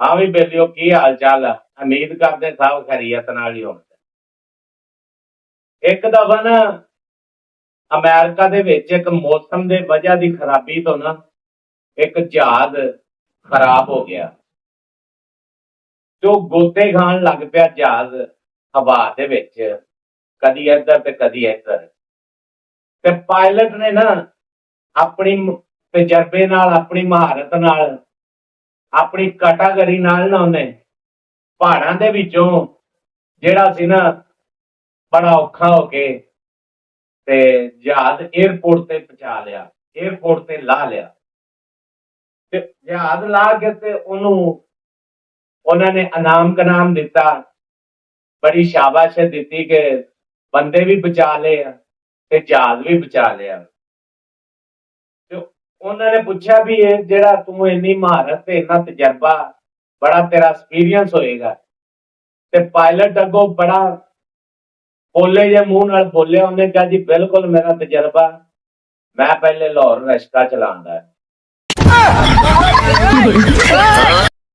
हाँ भी बेलियो की हाल चाल है। उम्मीद करते सब खैरियत नाल ही होण। एक दफा ना अमेरिका दे विच एक मौसम दे वजह दी खराबी तो ना एक जहाज खराब हो गया। जो गोते खान लग पिया जहाज हवा दे विच, कदी इधर ते कदी इधर। ते पायलट ने ना अपनी तजर्बे नाल, अपनी महारत नाल, अपनी कटागरी नाल ना उन्हें पहाड़ां दे विचों ਜਿਹੜਾ ਸੀ ਨਾ बड़ा औखा हो के ते जहाज एयरपोर्ट ते पहुंचा लिया, एयरपोर्ट ते ला लिया। ते जहाज ला के ते उन्होंने इनाम कनाम दिता, बड़ी शाबाश दी कि बंदे भी बचा ले ते जहाज भी बचा लिया। ते उन्होंने पूछा भी ये जेड़ा तू इन्नी महारत ते इन्ना तजर्बा, बड़ा तेरा एक्सपीरियंस होएगा। ते पायलट अगो बड़ा बोले जे मुंह नाल बोलिया, उन्हें कहा जी बिल्कुल मेरा तजर्बा, मैं पहले लाहौर रश्का चलांदा है।